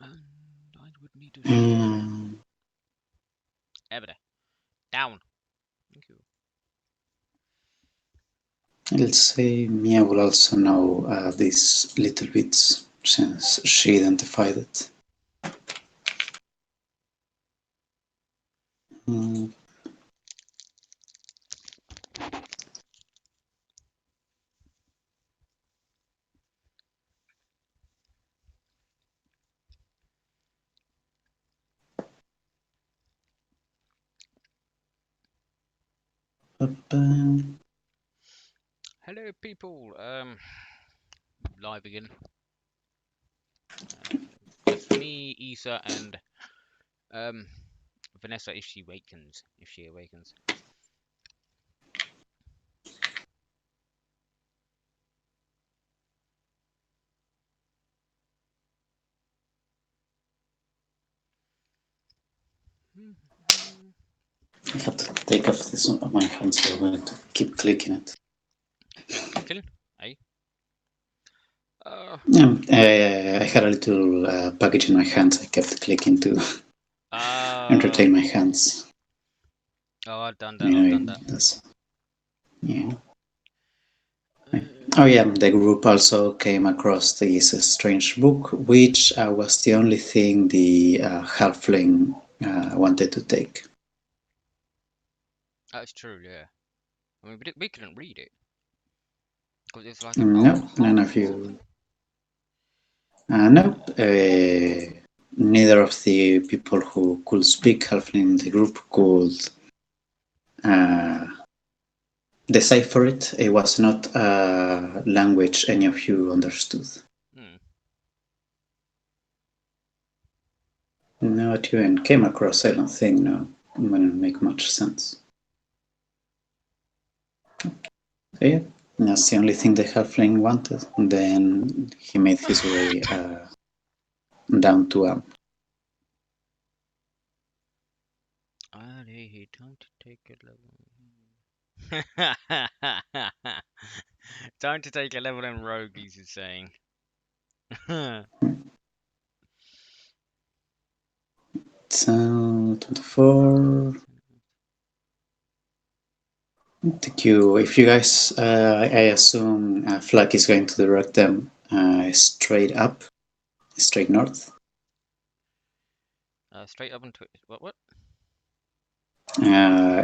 And I would need to Mm, Ebony. Down. Thank you. I'll say Mia will also know these little bits since she identified it. Mm, Hello, people. Live again. Just me, Issa, and um, Vanessa if she awakens. If she awakens. I have to take off this on my hands, so I'm going to keep clicking it. Keep clicking. Eh? Yeah, I had a little package in my hands. I kept clicking to entertain my hands. Oh, I've done that. You I've know, done that. that's, yeah. Oh yeah, the group also came across this strange book, which was the only thing the halfling wanted to take. That's true. Yeah. I mean, we couldn't read it because it's like an old No, none half of or something. you. No, neither of the people who could speak halfling in the group could uh, decipher it. It was not a language any of you understood. Hmm. Not even came across, I don't think, no. It wouldn't make much sense. So yeah, that's the only thing the halfling wanted. And then he made his way down to Ali, time to take a level. Time to take a level in rogue, he's saying. So 24. Thank you. If you guys, I assume Flag is going to direct them straight up, straight north. Straight up and twitch. What?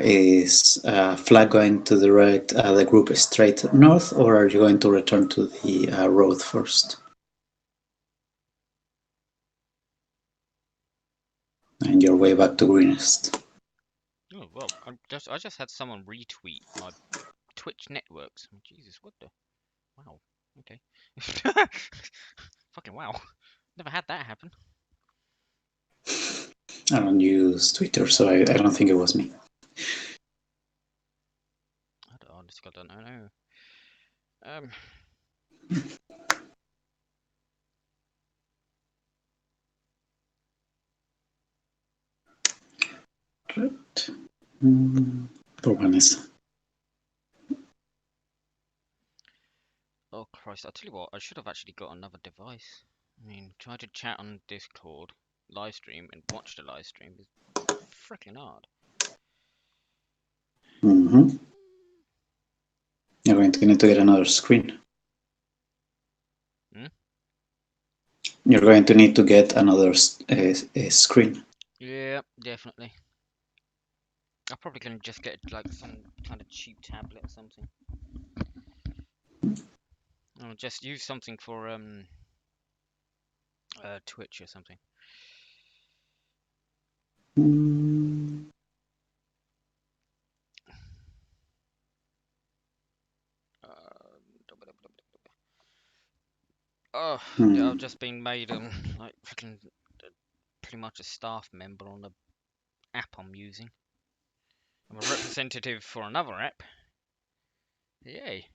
Is Flag going to direct the group straight north, or are you going to return to the road first? And your way back to greenest. Oh well, I just had someone retweet my Twitch networks. Oh, Jesus, what the? Wow. Okay. Fucking wow. Never had that happen. I don't use Twitter, so I don't think it was me. I don't know. Um. Right. Poor Vanessa. Oh Christ! I tell you what, I should have actually got another device. I mean, try to chat on Discord, live stream, and watch the live stream is freaking hard. Mm-hmm. You're going to need to get another screen. Hmm? You're going to need to get another screen. Yeah, definitely. I'm probably gonna just get like some kind of cheap tablet or something. Or just use something for Twitch or something. Mm. Oh, yeah, I've Hmm. just been made like freaking pretty much a staff member on the app I'm using. I'm a representative for another app. Yay.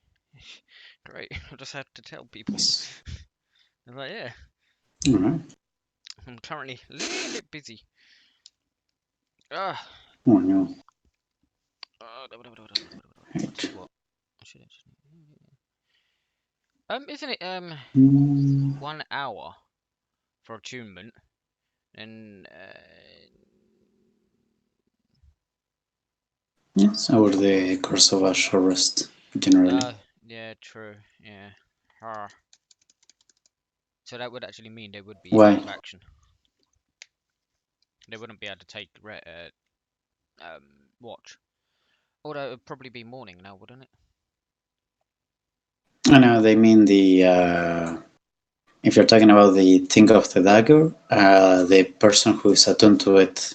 Great. I just had to tell people. Yes. I was like, yeah, All right. I'm currently a little bit busy. Ah. Oh no. I'll tell Right. you what. I should actually. Isn't it Mm. 1 hour for attunement? And Yes, over the course of a short rest, generally. yeah, true. Yeah. Huh. So that would actually mean they would be out Why? of action. They wouldn't be able to take watch. Although it would probably be morning now, wouldn't it? I know they mean the. If you're talking about the thing of the dagger, the person who is attuned to it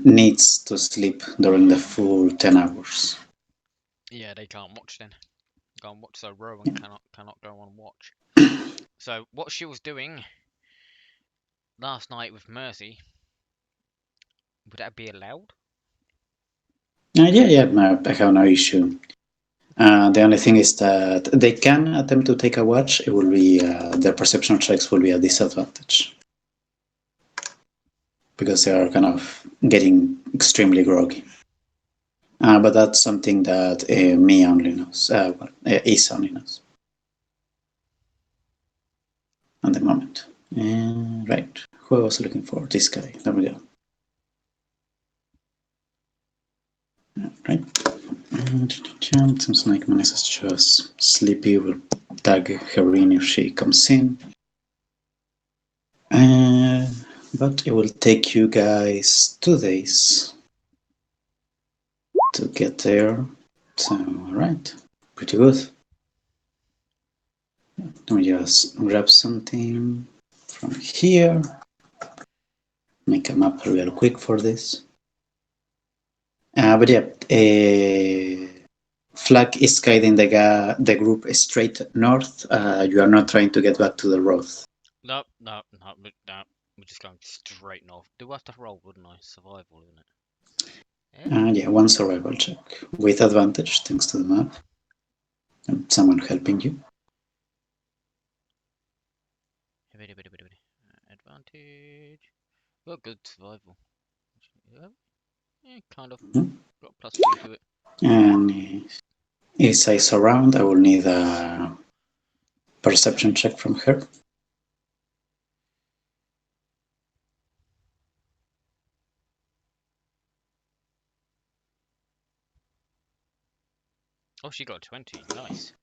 needs to sleep during the full 10 hours. Yeah, they can't watch then. Can't watch, so Rowan Yeah. cannot go on watch. So what she was doing last night with Mercy, would that be allowed? Yeah, I have no issue. The only thing is that they can attempt to take a watch. It will be their perception checks will be a disadvantage because they are kind of getting extremely groggy. But that's something that me only knows. Ace only knows at the moment. Right. Who I was looking for? This guy. There we go. Right. Seems like Manessa is just sleepy. We'll tag her in if she comes in. But it will take you guys 2 days to get there. So, alright. Pretty good. Let me just grab something from here. Make a map real quick for this. But yeah, Flag is guiding the group straight north. You are not trying to get back to the road. No. We're just going straight north. Do I have to roll, wouldn't I? Survival, isn't it? Yeah, one survival check with advantage thanks to the map. And someone helping you. Advantage. Well, good survival. Yeah, kind of. Mhm. Got +3 to it. And is I surround, I will need a perception check from her. Oh, she got 20. Nice.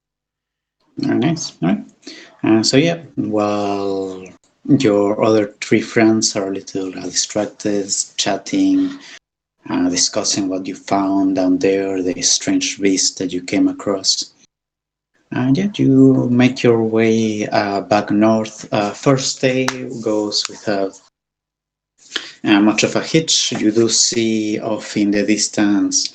Very nice. All right. So yeah, while your other three friends are a little distracted, chatting, discussing what you found down there, the strange beast that you came across. And yeah, you make your way back north. First day goes without much of a hitch. You do see off in the distance,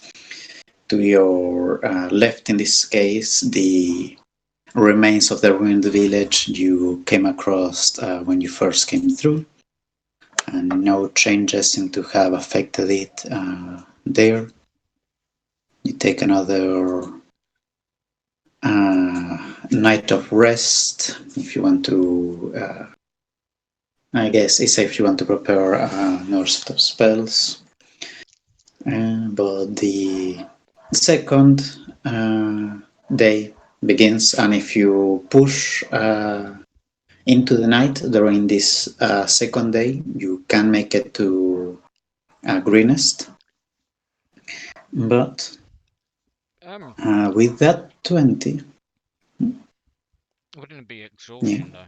to your left in this case, the remains of the ruined village you came across when you first came through. And no changes seem to have affected it there. You take another night of rest if you want to. I guess it's if you want to prepare another set of spells. But the second day begins, and if you push into the night during this second day, you can make it to greenest. But with that 20, Wouldn't it be yeah, exhaustion though?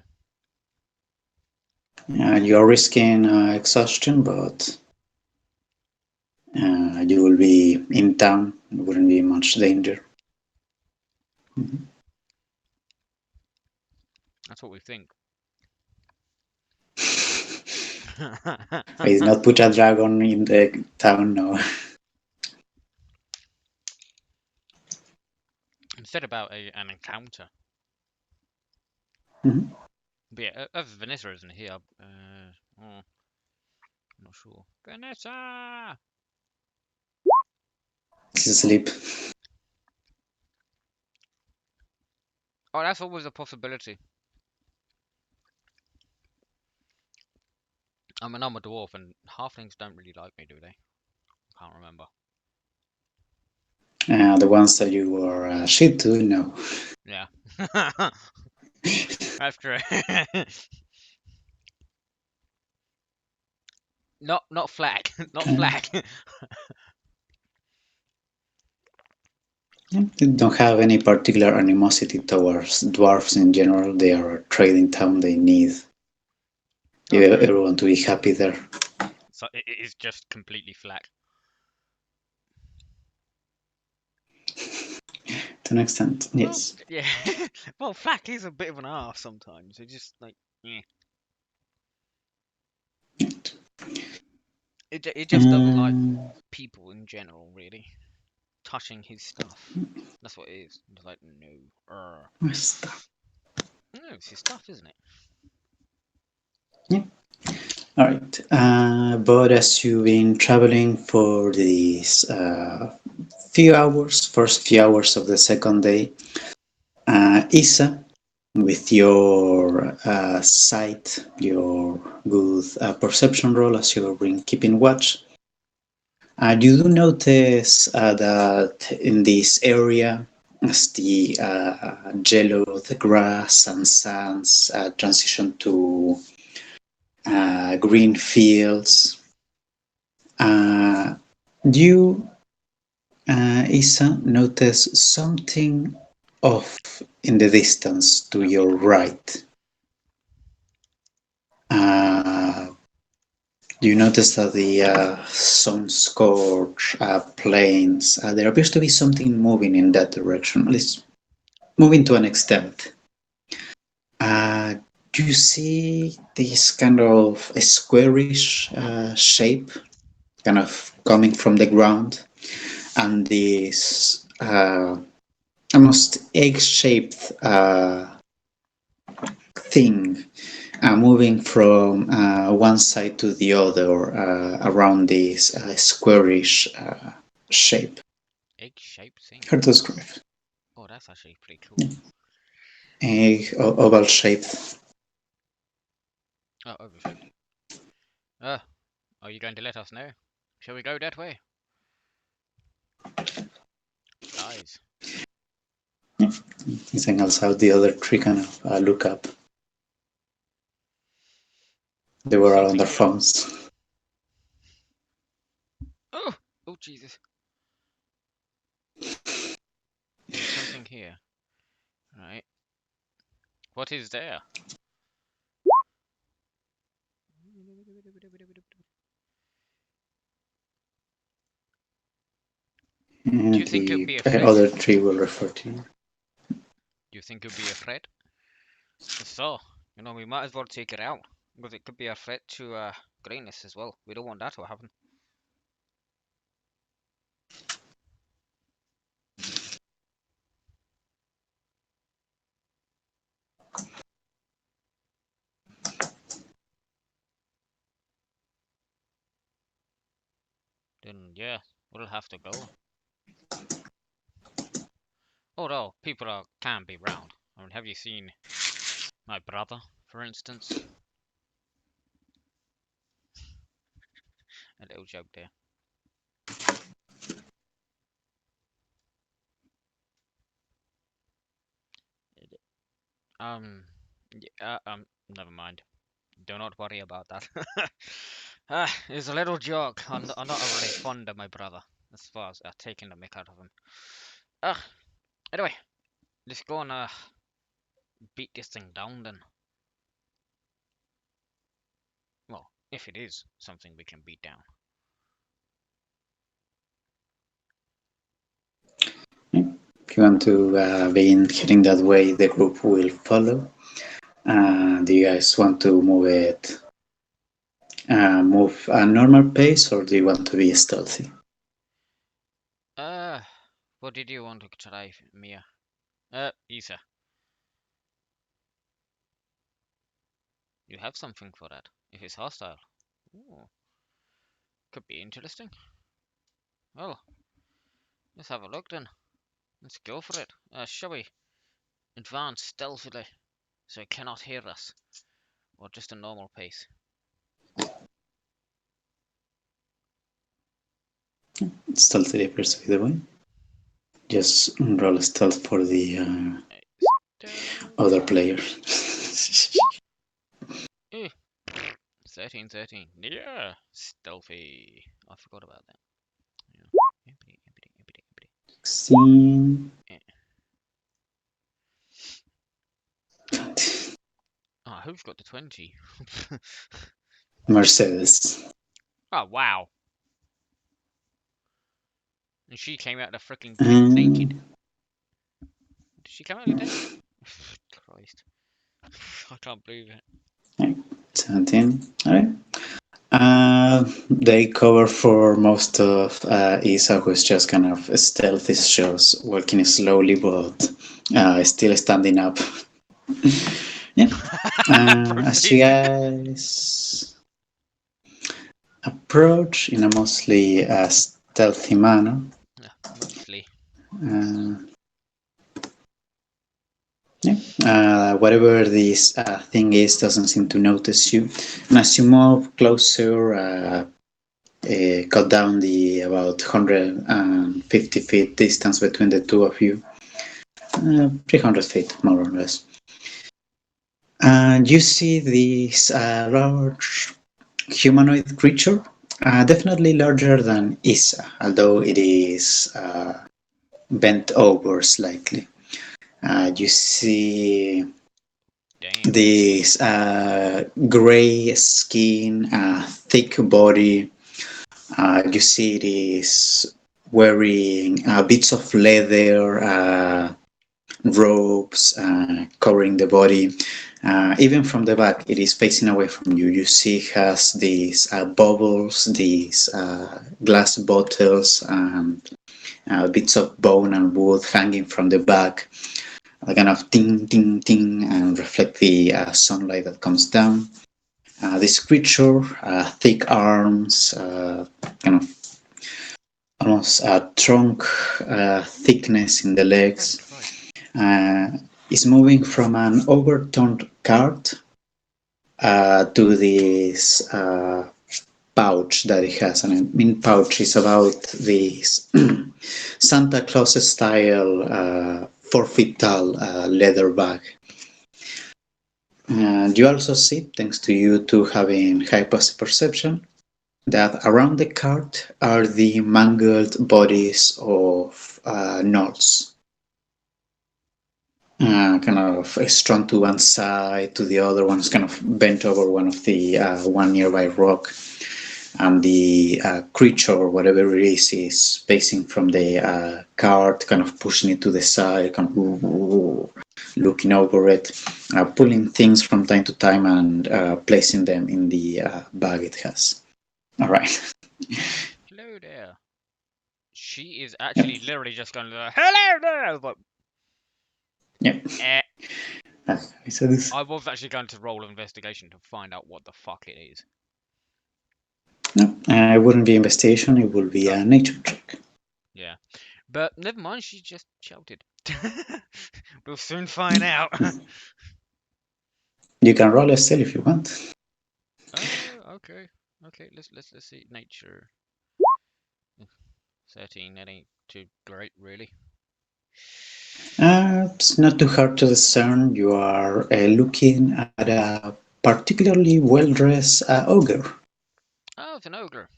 you're risking exhaustion, but you will be in town. It wouldn't be much danger. Mhm. That's what we think. I did not put a dragon in the town, no. Instead about an encounter. Mhm. But yeah, if Vanessa isn't here, I'm not sure. Vanessa! She's asleep. Oh, that's always a possibility. I'm a dwarf, and halflings don't really like me, do they? I can't remember. The ones that you were shit to, no. Yeah. That's true. Not flag. Not flag. They don't have any particular animosity towards dwarves in general. They are a trading town. They need Okay. everyone to be happy there. So it is just completely flag. To an extent, yes. Well, yeah. Well, flag is a bit of an arse sometimes. It just like, yeah. It just doesn't like people in general, really, touching his stuff. That's what it is. It's like, no. Stuff. No, it's his stuff, isn't it? Yeah. All right. But as you've been traveling for these first few hours of the second day, Isa, with your sight, your good perception roll as you've been keeping watch, you do notice that in this area, as the yellow, the grass and sands transition to green fields, you, Isa, notice something off in the distance to your right. You notice that the sun-scorched plains, there appears to be something moving in that direction, at least moving to an extent. You see this kind of a squarish shape kind of coming from the ground, and this almost egg-shaped thing moving from one side to the other around this squarish shape. Egg-shaped thing. Hard to describe. Oh, that's actually pretty cool. Yeah. Egg, oval shaped. Oh, oval-shaped. Are you going to let us know? Shall we go that way? Guys. Yeah. Anything else how the other three kind of look up? They were all on their phones. Oh! Oh, Jesus. There's something here. Right. What is there? And Do you think it'll the be a threat? other three will refer to you. Do you think it'll be a threat? If so, we might as well take it out. Because it could be a threat to greenest as well. We don't want that to happen. Then, yeah, we'll have to go. Although, people can be round. I mean, have you seen my brother, for instance? A little joke there. Never mind. Do not worry about that. It's a little joke. I'm not really fond of my brother, as far as taking the mick out of him. Anyway, let's go and beat this thing down then. Well, if it is something we can beat down. If you want to begin heading that way, the group will follow. Do you guys want to move a normal pace, or do you want to be stealthy? What did you want to try, Mia? Isa. You have something for that. If it's hostile. Ooh. Could be interesting. Well, let's have a look then. Let's go for it. Shall we advance stealthily so it cannot hear us? Or just a normal pace? Stealthy appears to be the way. Just roll a stealth for the other player. 13. Yeah, stealthy. I forgot about that. Yeah. 16. Who's got the 20? Mercedes. Oh, wow. And she came out of the freaking pit naked. Did she come out naked? Christ. I can't believe it. 17. Alright. They cover for most of Isa, who's just kind of stealthy, just walking slowly, but still standing up. Yeah. As you guys approach in a mostly stealthy manner. Mostly. Whatever this thing is doesn't seem to notice you. And as you move closer, cut down the about 150 feet distance between the two of you. 300 feet, more or less. And you see this large humanoid creature, definitely larger than Isa, although it is bent over slightly. You see this gray skin, thick body. You see it is wearing bits of leather, ropes covering the body. Even from the back, it is facing away from you. You see it has these bubbles, these glass bottles, and bits of bone and wood hanging from the back, kind of ting, ting, ting, and reflect the sunlight that comes down. This creature, thick arms, kind of almost a trunk thickness in the legs, is moving from an overturned cart to this pouch that it has. And I mean, pouch is about this Santa Claus style 4 feet tall leather bag. And you also see, thanks to you two having high passive perception, that around the cart are the mangled bodies of gnolls. Kind of strung to one side, to the other one's kind of bent over one of the one nearby rock. And the creature, or whatever it is facing from the cart, kind of pushing it to the side, kind of looking over it, pulling things from time to time and placing them in the bag it has. All right. Hello there. She is actually literally just going to hello there. But Yep. I was actually going to roll an investigation to find out what the fuck it is. No, it wouldn't be investigation. It would be a nature check. Yeah, but never mind. She just shouted. We'll soon find out. You can roll a steal if you want. Okay. Let's see. Nature. 13. That ain't too great, really. It's not too hard to discern. You are looking at a particularly well-dressed ogre. Oh, it's an ogre.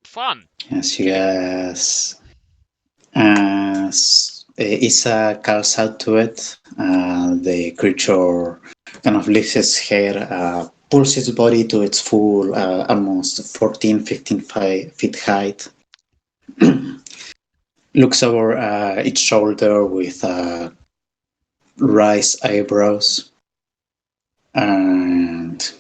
Fun. Yes, yes. As Isa calls out to it, the creature kind of lifts its head, pulls its body to its full, almost 14, 15 feet height, looks over its shoulder with raised eyebrows, and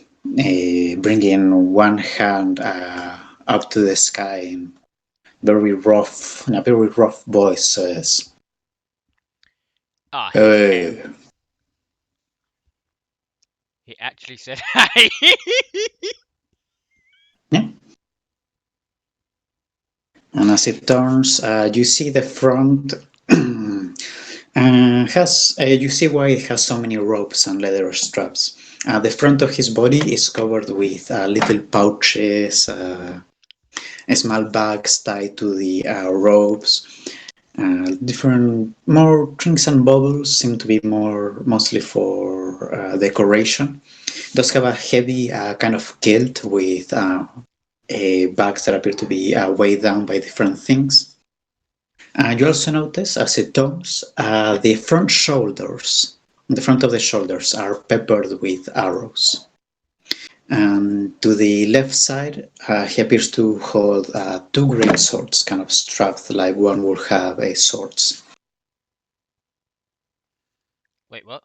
bringing one hand up to the sky in a very rough voice says, "Hey." He actually said, "Hey." Yeah. And as it turns, you see the front has. You see why it has so many ropes and leather straps. The front of his body is covered with little pouches, small bags tied to the ropes. Different, more drinks and bubbles seem to be mostly for decoration. Those have a heavy kind of kilt with bags that appear to be weighed down by different things. You also notice, as it turns, the front of the shoulders are peppered with arrows. And to the left side, he appears to hold two great swords, kind of strapped like one would have a swords. Wait, what?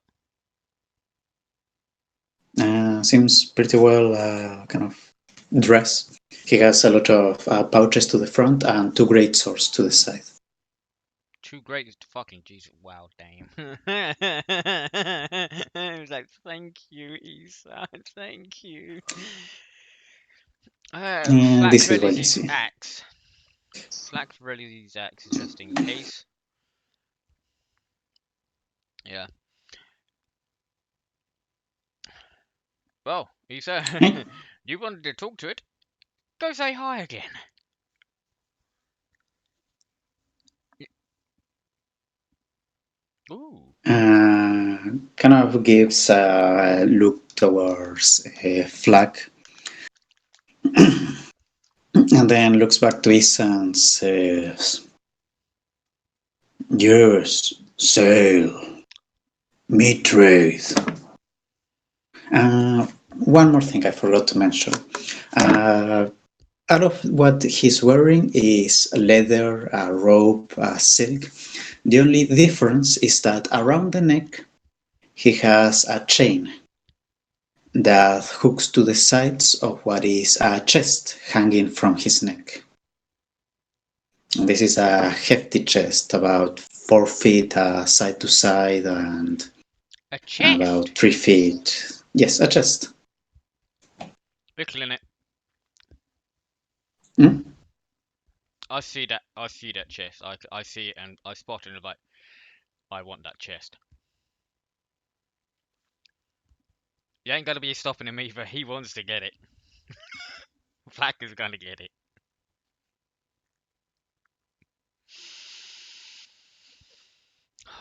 Seems pretty well kind of dressed. He has a lot of pouches to the front and two great swords to the side. Two greatest fucking Jesus. Wow, damn. I was like, thank you, Isa. Thank you. And Flack this is what readies you his see. axe. Flack readies his axe just in case. Yeah. Well, Isa, you wanted to talk to it. Go say hi again. Ooh. Kind of gives a look towards a flag and then looks back to Isa and says, "Yes, sail, meet trade." One more thing I forgot to mention. Out of what he's wearing is leather, rope, silk. The only difference is that around the neck he has a chain that hooks to the sides of what is a chest hanging from his neck. This is a hefty chest, about 4 feet side to side and A chest. about 3 feet. Yes, a chest. Buckle in it. Hmm? I see that. I see that chest. I see it, and I spot it. And I'm like, I want that chest. You ain't gonna be stopping him either. He wants to get it. Flack is gonna get it.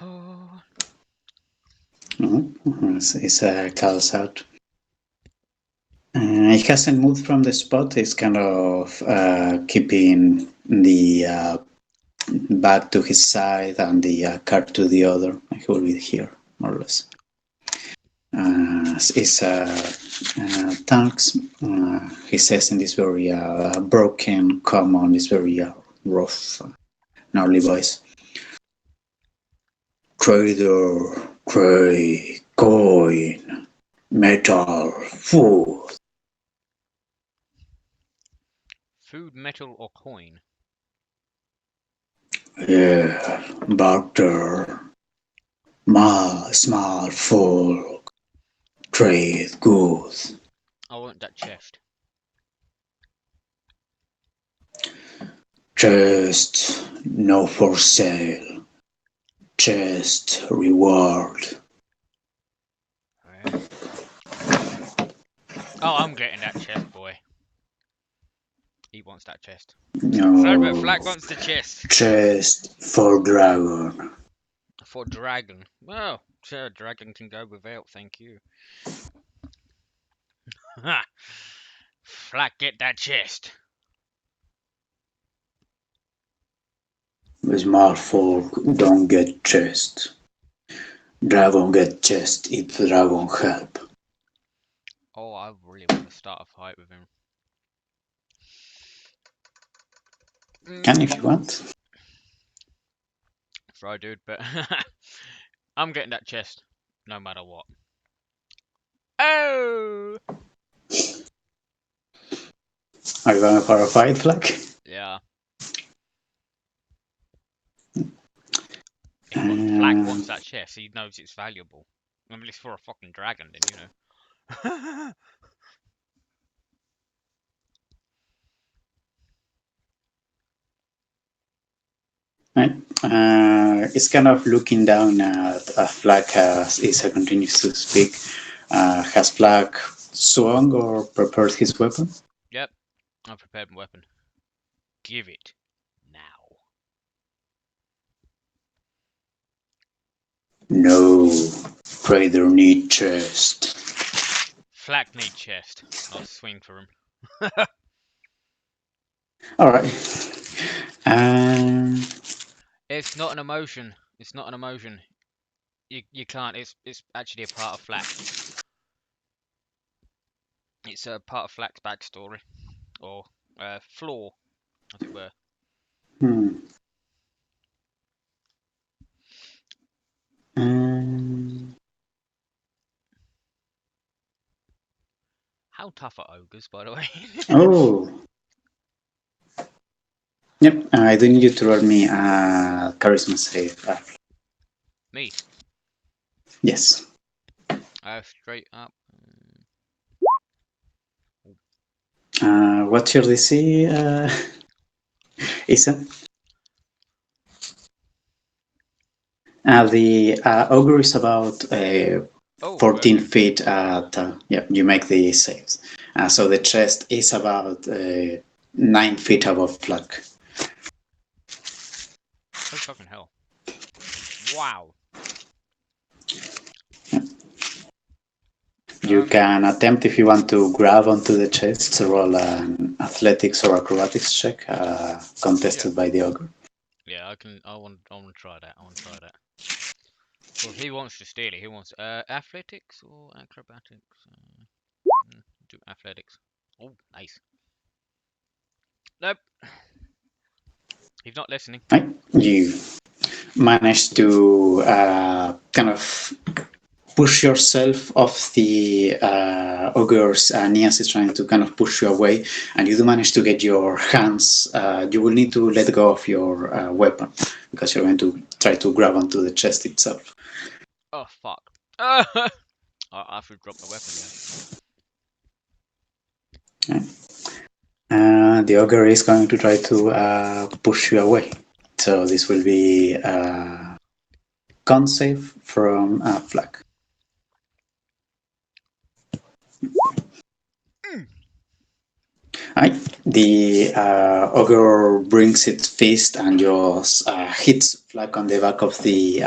Oh. He calls out. He hasn't moved from the spot. He's kind of keeping the bag to his side and the cart to the other. He will be here, more or less. It's thanks. He says in this very broken, common, this very rough, gnarly voice. Trader, trade, coin, metal, food. Food, metal, or coin? Yeah, barter. Small folk. Trade goods. I want that chest. Chest no for sale. Chest reward. Yeah. Oh, I'm getting that chest, boy. He wants that chest. Sorry, but No. Flack wants the chest. Chest for dragon. For dragon. Well, sure, dragon can go without, thank you. Ha! Flack, get that chest. Small folk don't get chest. Dragon get chest if dragon help. Oh, I really want to start a fight with him. Can if you want. Sorry, dude, but I'm getting that chest no matter what. Oh! Are you going for a fight, Flack? Yeah. Flack wants that chest. He knows it's valuable. I mean, it's for a fucking dragon, then, you know. Right. It's kind of looking down at Flack as Isa continues to speak. Has Flack swung or prepared his weapon? Yep. I've prepared my weapon. Give it now. No, trader need chest. Flack need chest, not swing for him. Alright. Um, It's not an emotion. It's not an emotion. You can't. It's actually a part of Flack. It's a part of Flack's backstory, or flaw, as it were. How tough are ogres, by the way? Oh. Yep, I do need you to roll me a charisma save. Me? Yes. Straight up. What's your DC, Ethan? The ogre is about 14 feet. Yeah, you make the saves. So the chest is about 9 feet above Flack. Oh fucking hell! Wow. You can attempt if you want to grab onto the chest to roll an athletics or acrobatics check, contested by the ogre. Yeah, I can. I want to try that. I want to try that. Well, he wants to steal it. He wants athletics or acrobatics. Do athletics. Oh, nice. Nope. He's not listening. Right. You manage to kind of push yourself off the ogre's knee as he's trying to kind of push you away, and you do manage to get your hands. You will need to let go of your weapon because you're going to try to grab onto the chest itself. Oh fuck! I should drop the weapon. Yeah. The ogre is going to try to push you away. So this will be con save from Flack. Right. The ogre brings its fist and just hits Flack on the back of the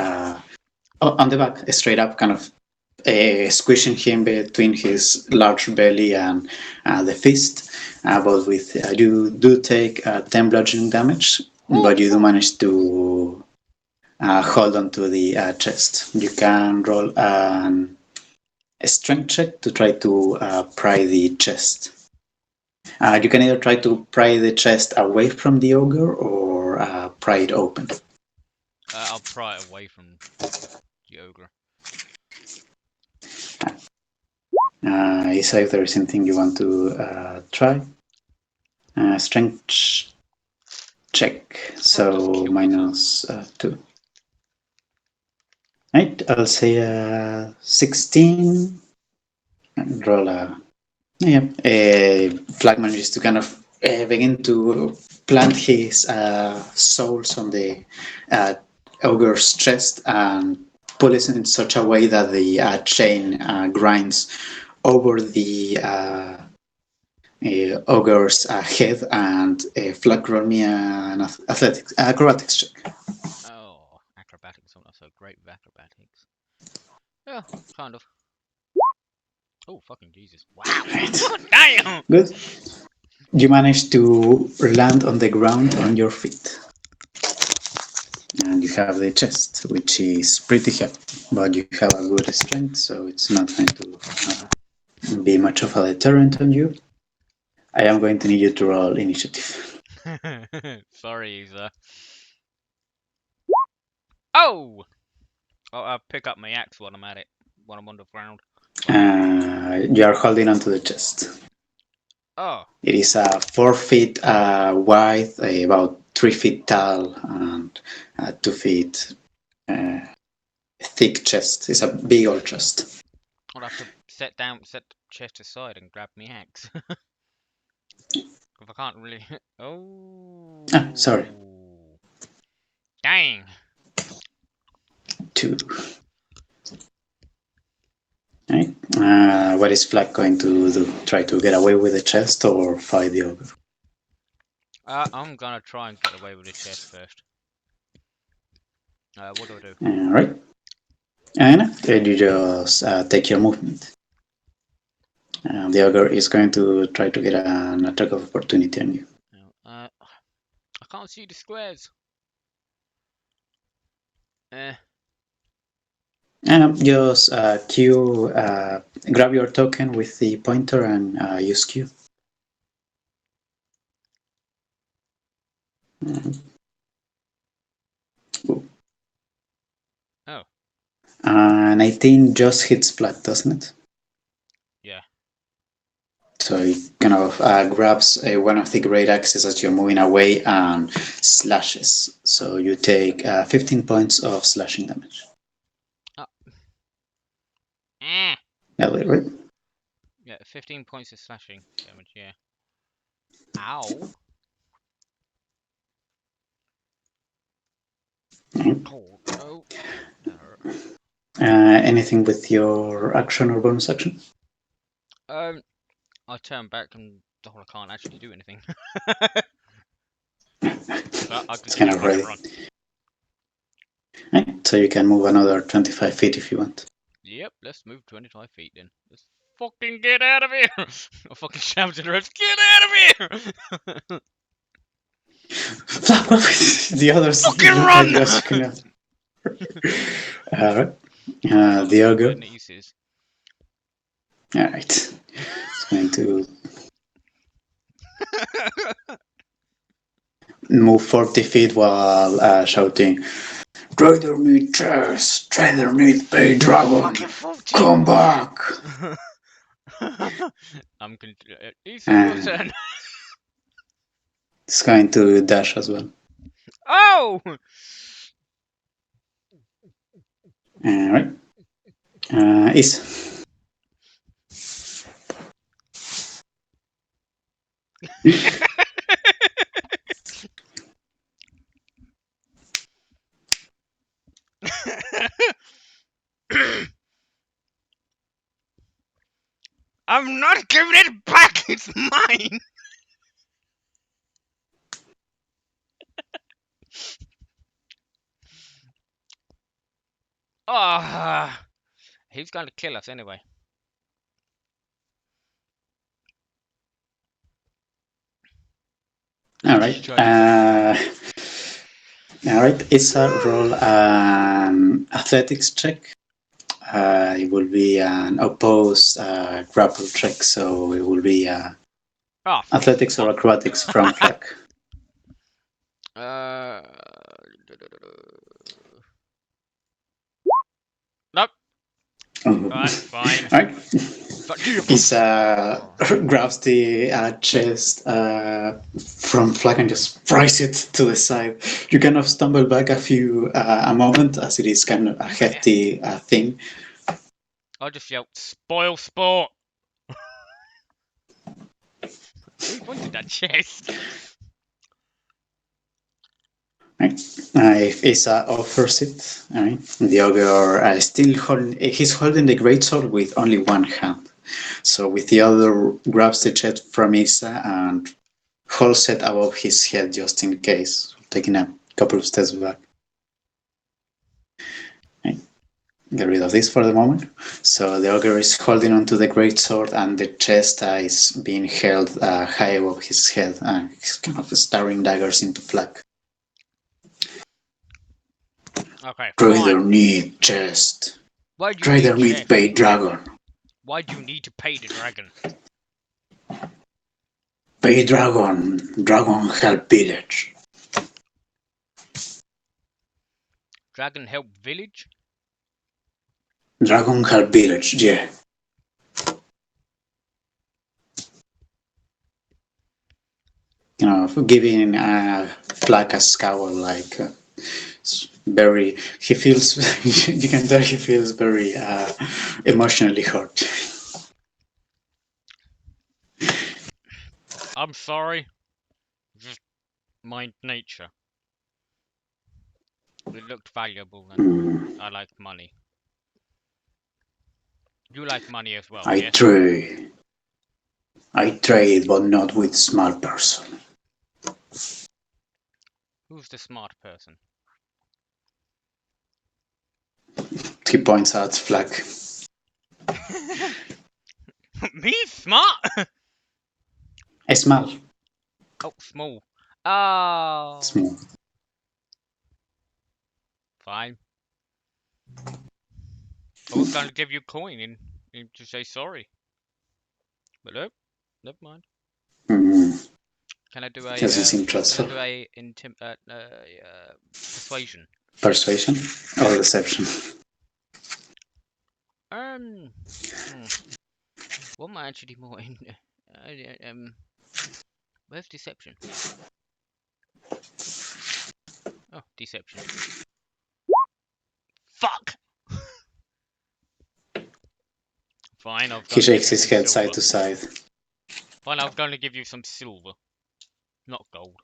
on the back, straight up, kind of squishing him between his large belly and the fist. But with you do take 10 bludgeoning damage, but you do manage to hold on to the chest. You can roll a strength check to try to pry the chest. You can either try to pry the chest away from the ogre or pry it open. I'll pry it away from the ogre. Isa, if there is anything you want to try. Strength check. So minus 2. Right, I'll say 16. And roll a. Yeah. Flag manages to kind of begin to plant his soles on the ogre's chest and pull it in such a way that the chain grinds over the ogre's head, and Flag roll me an acrobatics check. Oh, acrobatics. I'm not so great with acrobatics. Yeah, kind of. Oh, fucking Jesus. Wow. Right. Damn! Good. You manage to land on the ground on your feet. And you have the chest, which is pretty heavy, but you have a good strength, so it's not going to be much of a deterrent on you. I am going to need you to roll initiative. Sorry, Isa. Oh! I'll pick up my axe when I'm at it, when I'm on the ground. You are holding onto the chest. Oh. It is 4 feet wide, about 3 feet tall, and 2 feet thick chest. It's a big old chest. I'll have to set the chest aside and grab my axe. If I can't really. Oh. Sorry. Dang. 2. Right. What is Flag going to do? Try to get away with the chest or fight the ogre? I'm gonna try and get away with the chest first. What do I do? Alright. And then you just take your movement. The ogre is going to try to get an attack of opportunity on you. I can't see the squares. Just Q, grab your token with the pointer and use Q. Oh. 19 just hits flat, doesn't it? Yeah. So he kind of grabs one of the great axes as you're moving away and slashes. So you take 15 points of slashing damage. Oh. That way, right? Yeah, 15 points of slashing damage, yeah. Ow. Oh, no. That hurt. Anything with your action or bonus action? I turn back and I can't actually do anything. But I could It's just kind of try to ready. run. Right, so you can move another 25 feet if you want. Yep, let's move 25 feet then. Let's fucking get out of here! I fucking shout to the rest, get out of here! The others Fucking look at run! you as you can. Alright. Got The ogre. good nieces. Alright. It's going to move 40 feet while shouting, Trader meat chest, trader meat bay dragon, come back! I'm Ethan, your turn. It's going to dash as well. Oh! Alright. Is. I'm not giving it back. It's mine. Ah, he's going to kill us anyway. Alright. Alright, it's a roll an athletics check. It will be an opposed grapple check, so it will be athletics or acrobatics from flag. Nope. Oh. Alright, fine. Alright. He grabs the chest from flag and just fries it to the side. You kind of stumble back a moment as it is kind of a hefty thing. I just yelled, spoil sport. Who wanted that chest? Right. If Isa offers it, right, the ogre he's holding the greatsword with only one hand. So with the other, grabs the chest from Isa and holds it above his head just in case, taking a couple of steps back. Right. Get rid of this for the moment. So the ogre is holding onto the greatsword and the chest is being held high above his head and he's kind of staring daggers into flag. Okay, Trader fine. need chest. Why do you Trader need need pay dragon. Why do you need to pay the dragon? Pay dragon. Dragon help village. Dragon help village? Dragon help village, yeah. You know, giving Flack a scowl like very. He feels. You can tell he feels very emotionally hurt. I'm sorry. Just my nature. It looked valuable and I like money. You like money as well, I yes? trade. I trade, but not with smart person. Who's the smart person? He points out Flack. Me smart? Small. Oh, small. Oh. Small. Fine. I was going to give you a coin and to say sorry. But nope. Never mind. Can I do a Doesn't seem can I trustful. do a persuasion? Persuasion or deception? What might actually do more in where's deception? Oh, deception. Fuck. Fine, I was He going to give shakes you his some head silver. side to side. Fine, I was going to give you some silver, not gold.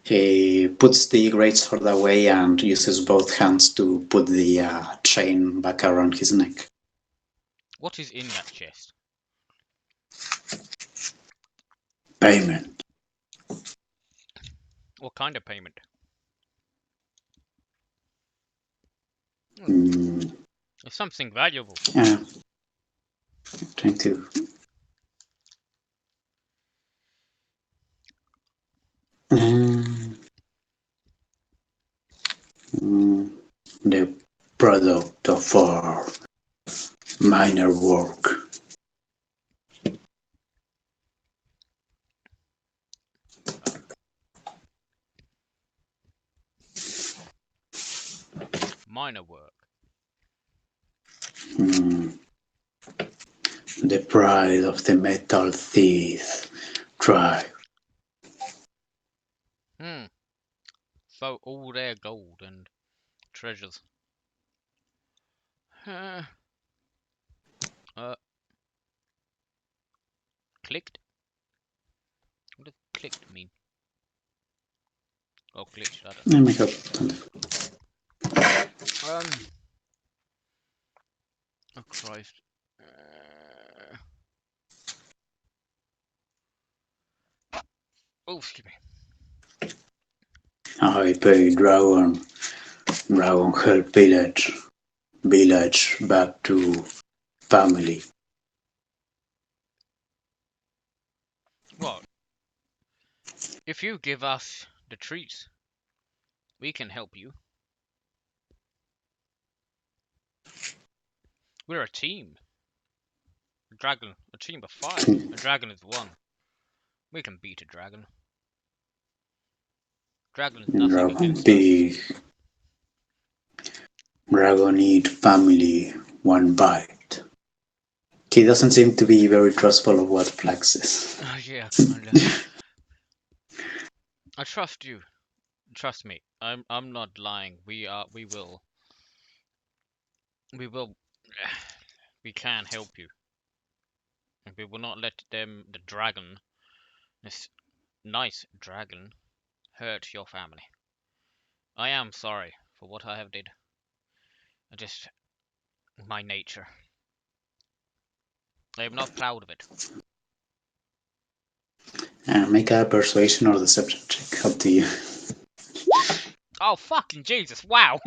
He puts the great sword away and uses both hands to put the chain back around his neck. What is in that chest? Payment. What kind of payment? It's something valuable. Yeah. Trying to. The product of our minor work. Minor work. The pride of the metal thief tribe. So all their gold and treasures. Clicked? What does clicked mean? Oh, glitched. I don't know. Oh my god. Oh Christ. Oh, excuse me. I pay Dragon help village back to family. What? If you give us the treats, we can help you. We're a team. A dragon, a team of 5. A dragon is 1. We can beat a dragon. Dragon is nothing Dragon against big. Dragon eat family one bite. He doesn't seem to be very trustful of what Flag says. Yeah, I trust you. Trust me. I'm not lying. We will. We can help you. And we will not let the dragon, this nice dragon, hurt your family. I am sorry for what I have did. Just my nature. I am not proud of it. Make a persuasion or deception check. Up to you. Oh fucking Jesus! Wow.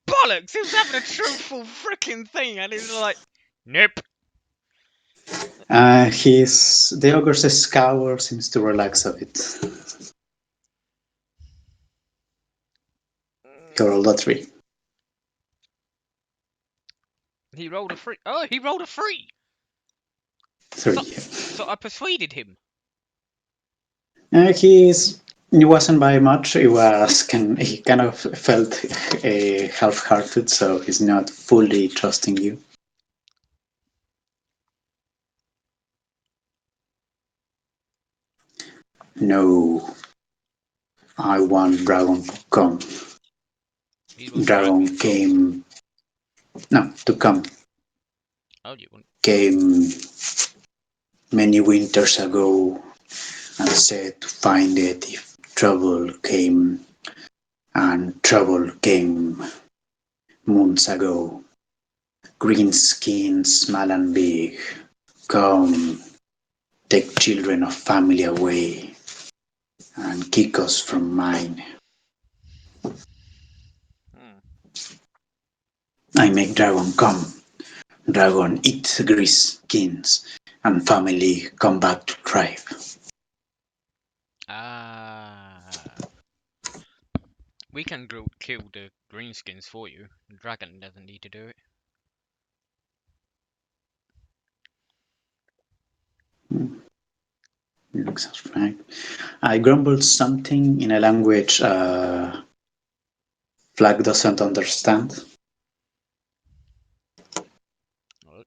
Bollocks! He was having a truthful freaking thing, and he's like, nope. The ogre's scowl seems to relax a bit. He rolled a 3. He rolled a 3. Oh, he rolled a 3. 3. So I persuaded him. It wasn't by much. He kind of felt half-hearted, so he's not fully trusting you. No, I want Dragon to come. Dragon came. No, to come. Oh, you wouldn't. Came many winters ago and said to find it if trouble came. And trouble came months ago. Green skin, small and big. Come, take children of family away and kick us from mine. I make dragon come, dragon eat grease skins, and family come back to tribe. Ah, we can kill the greenskins for you. The dragon doesn't need to do it. Looks like I grumbled something in a language Flag doesn't understand. What?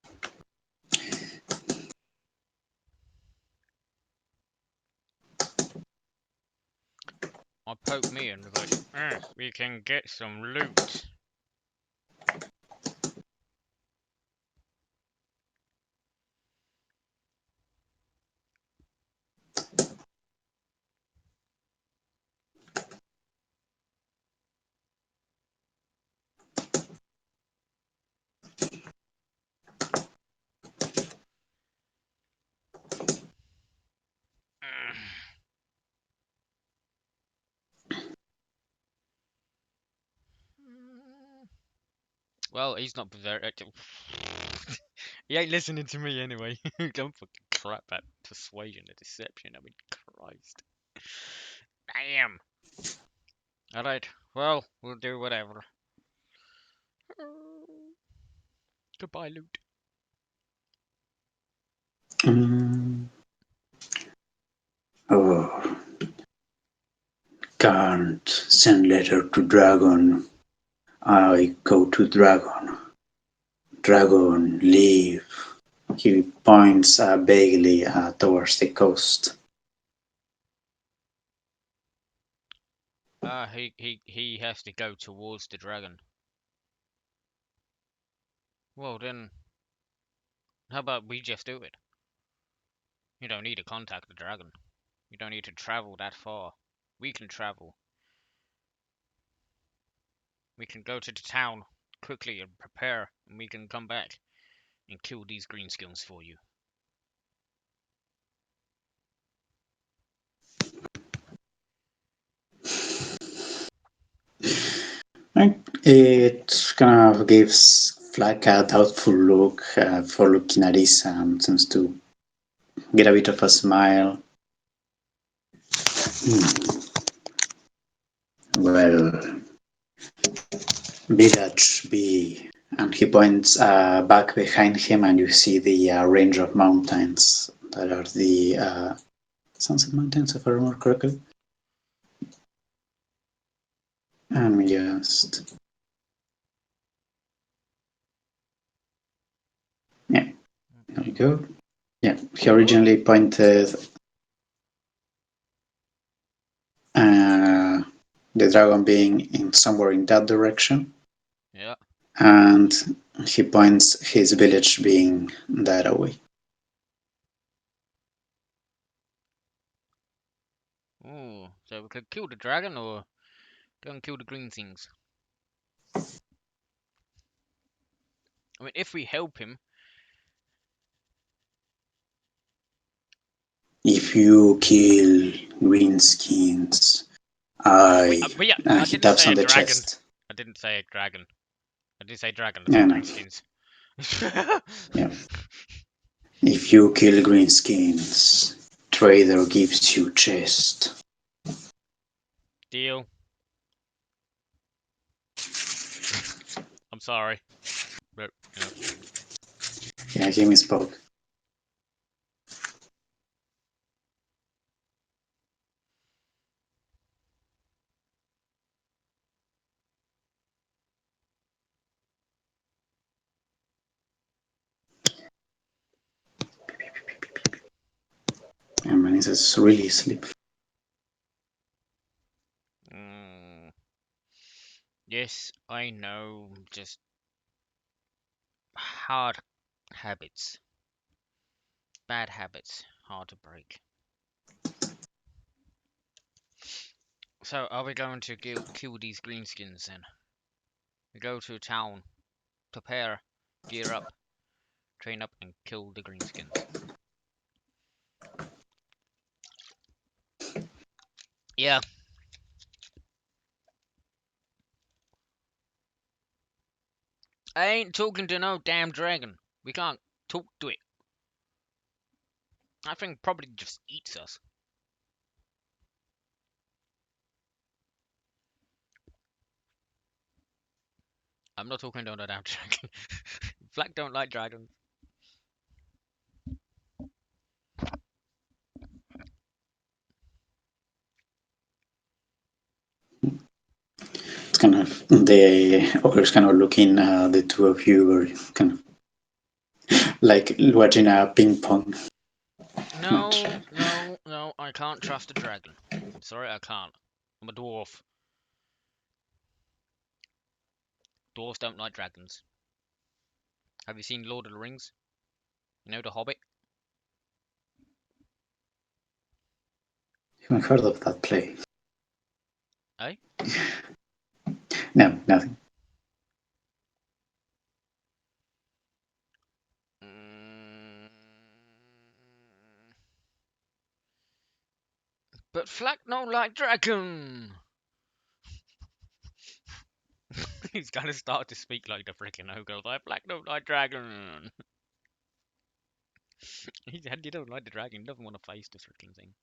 I poked me and was like, we can get some loot. Well, he's not very. He ain't listening to me anyway. Don't fucking crap at persuasion or deception. I mean, Christ. Damn. Alright, well, we'll do whatever. Goodbye, loot. Mm. Oh, can't send letter to dragon. I go to dragon. Dragon, leave. He points vaguely towards the coast. He has to go towards the dragon. Well then, how about we just do it? You don't need to contact the dragon. You don't need to travel that far. We can travel. We can go to the town quickly and prepare, and we can come back and kill these greenskins for you. Right. It kind of gives Flag a doubtful look for looking at this and seems to get a bit of a smile. Well, village B. And he points back behind him, and you see the range of mountains that are the Sunset Mountains, if I remember correctly. And just. Yeah, there we go. Yeah, he originally pointed the dragon being in somewhere in that direction. Yeah. And he points his village being that away. Oh, so we could kill the dragon or go and kill the green things. I mean, if we help him. If you kill greenskins, and I he didn't taps say on a the dragon. chest. I didn't say a dragon. I did say dragon. I Yeah, said no. greenskins. Yeah. If you kill greenskins, trader gives you chest. Deal. I'm sorry, but Yeah, he misspoke. And man, is really asleep. Yes, I know. Just hard habits, bad habits, hard to break. So, are we going to kill these greenskins then? We go to a town, prepare, gear up, train up, and kill the greenskins. Yeah. I ain't talking to no damn dragon. We can't talk to it. I think probably just eats us. I'm not talking to no damn dragon. Black don't like dragons. It's kind of the ogre's kind of looking the two of you, or kind of like watching a ping pong match. No, no, no, I can't trust a dragon. Sorry, I can't. I'm a dwarf. Dwarves don't like dragons. Have you seen Lord of the Rings? You know the Hobbit? You haven't heard of that play? Eh? No, nothing. Mm, but Flack don't like dragon. He's gonna start to speak like the freaking ogre. Like Flack don't like dragon. He don't like the dragon. He doesn't want to face the freaking thing.